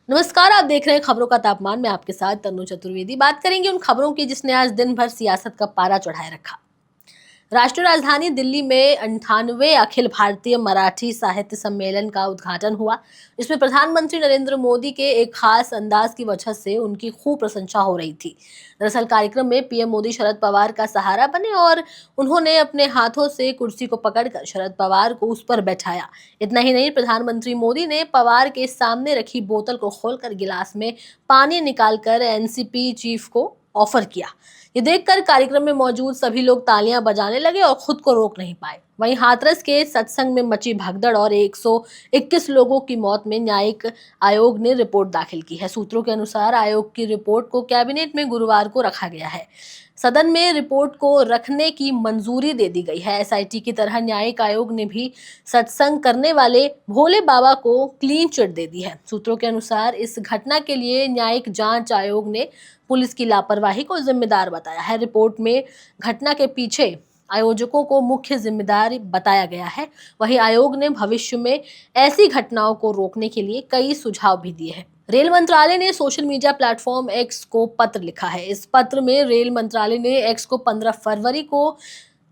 नमस्कार, आप देख रहे हैं खबरों का तापमान। मैं आपके साथ तनु चतुर्वेदी। बात करेंगे उन खबरों की जिसने आज दिन भर सियासत का पारा चढ़ाए रखा। राष्ट्रीय राजधानी दिल्ली में 98वें अखिल भारतीय मराठी साहित्य सम्मेलन का उद्घाटन हुआ, जिसमें प्रधानमंत्री नरेंद्र मोदी के एक खास अंदाज की वजह से उनकी खूब प्रशंसा हो रही थी। दरअसल कार्यक्रम में पीएम मोदी शरद पवार का सहारा बने और उन्होंने अपने हाथों से कुर्सी को पकड़कर शरद पवार को उस पर बैठाया। इतना ही नहीं, प्रधानमंत्री मोदी ने पवार के सामने रखी बोतल को खोलकर गिलास में पानी निकालकर एनसीपी चीफ को ऑफर किया। ये देखकर कार्यक्रम में मौजूद सभी लोग तालियां बजाने लगे और खुद को रोक नहीं पाए। वहीं हाथरस के सत्संग में मची भगदड़ और 121 लोगों की मौत में न्यायिक आयोग ने रिपोर्ट दाखिल की है। सूत्रों के अनुसार आयोग की रिपोर्ट को कैबिनेट में गुरुवार को रखा गया है। सदन में रिपोर्ट को रखने की मंजूरी दे दी गई है। एसआईटी की तरह न्यायिक आयोग ने भी सत्संग करने वाले भोले बाबा को क्लीन चिट दे दी है। सूत्रों के अनुसार इस घटना के लिए न्यायिक जांच आयोग ने पुलिस की लापरवाही को जिम्मेदार बताया है। रिपोर्ट में घटना के पीछे आयोजकों को मुख्य जिम्मेदार बताया गया है। वहीं आयोग ने भविष्य में ऐसी घटनाओं को रोकने के लिए कई सुझाव भी दिए हैं। रेल मंत्रालय ने सोशल मीडिया प्लेटफॉर्म एक्स को पत्र लिखा है। इस पत्र में रेल मंत्रालय ने एक्स को 15 फरवरी को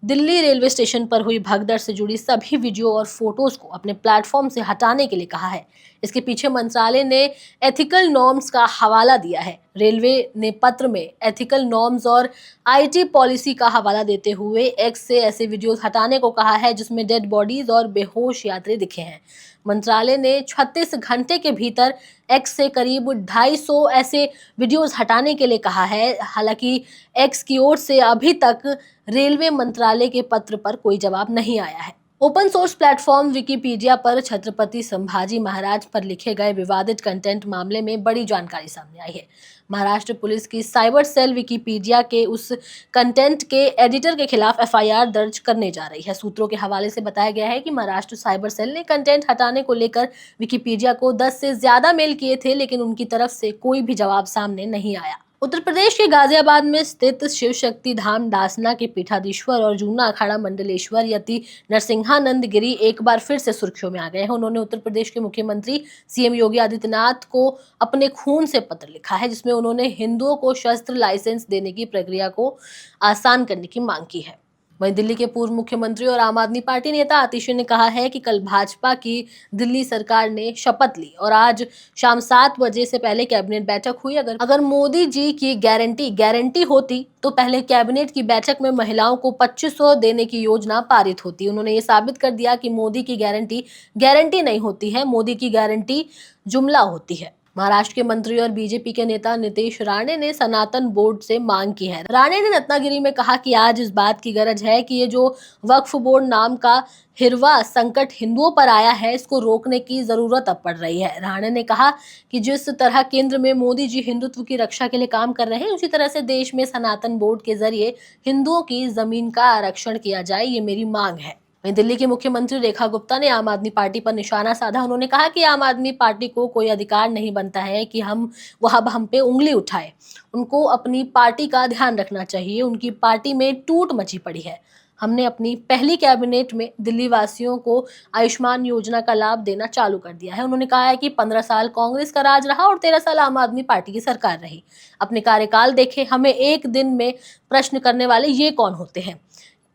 दिल्ली रेलवे स्टेशन पर हुई भगदड़ से जुड़ी सभी वीडियो और फोटोज को अपने प्लेटफॉर्म से हटाने के लिए कहा है। इसके पीछे मंत्रालय ने एथिकल नॉर्म्स का हवाला दिया है। रेलवे ने पत्र में एथिकल नॉर्म्स और आईटी पॉलिसी का हवाला देते हुए एक्स से ऐसे वीडियोस हटाने को कहा है जिसमें डेड बॉडीज और बेहोश यात्री दिखे हैं। मंत्रालय ने 36 घंटे के भीतर एक्स से करीब 250 ऐसे वीडियोस हटाने के लिए कहा है। हालांकि एक्स की ओर से अभी तक रेलवे मंत्रालय के पत्र पर कोई जवाब नहीं आया है। ओपन सोर्स प्लेटफॉर्म विकिपीडिया पर छत्रपति संभाजी महाराज पर लिखे गए विवादित कंटेंट मामले में बड़ी जानकारी सामने आई है। महाराष्ट्र पुलिस की साइबर सेल विकिपीडिया के उस कंटेंट के एडिटर के खिलाफ एफआईआर दर्ज करने जा रही है। सूत्रों के हवाले से बताया गया है कि महाराष्ट्र साइबर सेल ने कंटेंट हटाने को लेकर विकिपीडिया को 10 से ज्यादा मेल किए थे, लेकिन उनकी तरफ से कोई भी जवाब सामने नहीं आया। उत्तर प्रदेश के गाजियाबाद में स्थित शिव शक्ति धाम दासना के पीठाधीश्वर और जूना अखाड़ा मंडलेश्वर यति नरसिंहानंद गिरी एक बार फिर से सुर्खियों में आ गए हैं। उन्होंने उत्तर प्रदेश के मुख्यमंत्री सीएम योगी आदित्यनाथ को अपने खून से पत्र लिखा है, जिसमें उन्होंने हिंदुओं को शस्त्र लाइसेंस देने की प्रक्रिया को आसान करने की मांग की है। वहीं दिल्ली के पूर्व मुख्यमंत्री और आम आदमी पार्टी नेता आतिशी ने कहा है कि कल भाजपा की दिल्ली सरकार ने शपथ ली और आज शाम 7 बजे से पहले कैबिनेट बैठक हुई। अगर मोदी जी की गारंटी होती तो पहले कैबिनेट की बैठक में महिलाओं को 2500 देने की योजना पारित होती। उन्होंने ये साबित कर दिया कि मोदी की गारंटी नहीं होती है, मोदी की गारंटी जुमला होती है। महाराष्ट्र के मंत्री और बीजेपी के नेता नीतीश राणे ने सनातन बोर्ड से मांग की है। राणे ने रत्नागिरी में कहा कि आज इस बात की गरज है कि ये जो वक्फ बोर्ड नाम का हिरवा संकट हिंदुओं पर आया है, इसको रोकने की जरूरत अब पड़ रही है। राणे ने कहा कि जिस तरह केंद्र में मोदी जी हिंदुत्व की रक्षा के लिए काम कर रहे हैं, उसी तरह से देश में सनातन बोर्ड के जरिए हिंदुओं की जमीन का आरक्षण किया जाए, ये मेरी मांग है। वहीं दिल्ली की मुख्यमंत्री रेखा गुप्ता ने आम आदमी पार्टी पर निशाना साधा। उन्होंने कहा कि आम आदमी पार्टी को कोई अधिकार नहीं बनता है कि हम पे उंगली उठाए। उनको अपनी पार्टी का ध्यान रखना चाहिए। उनकी पार्टी में टूट मची पड़ी है। हमने अपनी पहली कैबिनेट में दिल्ली वासियों को आयुष्मान योजना का लाभ देना चालू कर दिया है। उन्होंने कहा है कि 15 साल कांग्रेस का राज रहा और 13 साल आम आदमी पार्टी की सरकार रही। अपने कार्यकाल देखें, हमें एक दिन में प्रश्न करने वाले ये कौन होते हैं?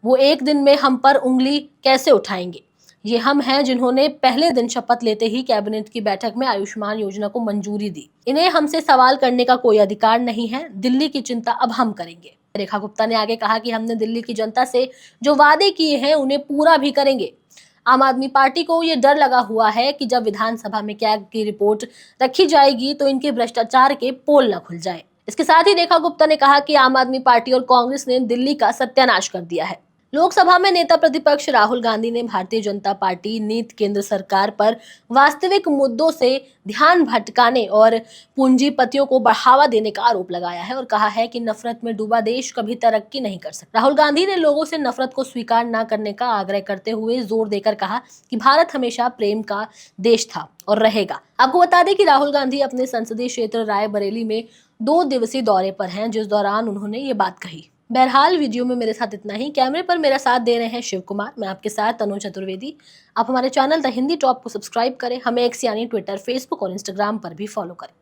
वो एक दिन में हम पर उंगली कैसे उठाएंगे? ये हम हैं जिन्होंने पहले दिन शपथ लेते ही कैबिनेट की बैठक में आयुष्मान योजना को मंजूरी दी। इन्हें हमसे सवाल करने का कोई अधिकार नहीं है। दिल्ली की चिंता अब हम करेंगे। रेखा गुप्ता ने आगे कहा कि हमने दिल्ली की जनता से जो वादे किए हैं उन्हें पूरा भी करेंगे। आम आदमी पार्टी को ये डर लगा हुआ है कि जब विधानसभा में कैग की रिपोर्ट रखी जाएगी तो इनके भ्रष्टाचार के पोल न खुल जाए। इसके साथ ही रेखा गुप्ता ने कहा कि आम आदमी पार्टी और कांग्रेस ने दिल्ली का सत्यानाश कर दिया है। लोकसभा में नेता प्रतिपक्ष राहुल गांधी ने भारतीय जनता पार्टी नीति केंद्र सरकार पर वास्तविक मुद्दों से ध्यान भटकाने और पूंजीपतियों को बढ़ावा देने का आरोप लगाया है और कहा है कि नफरत में डूबा देश कभी तरक्की नहीं कर सकता। राहुल गांधी ने लोगों से नफरत को स्वीकार न करने का आग्रह करते हुए जोर देकर कहा कि भारत हमेशा प्रेम का देश था और रहेगा। आपको बता दें कि राहुल गांधी अपने संसदीय क्षेत्र रायबरेली में 2 दिवसीय दौरे पर हैं, जिस दौरान उन्होंने ये बात कही। बहरहाल वीडियो में मेरे साथ इतना ही। कैमरे पर मेरा साथ दे रहे हैं शिव कुमार, मैं आपके साथ तनु चतुर्वेदी। आप हमारे चैनल द हिंदी टॉप को सब्सक्राइब करें, हमें एक्स यानी ट्विटर, फेसबुक और इंस्टाग्राम पर भी फॉलो करें।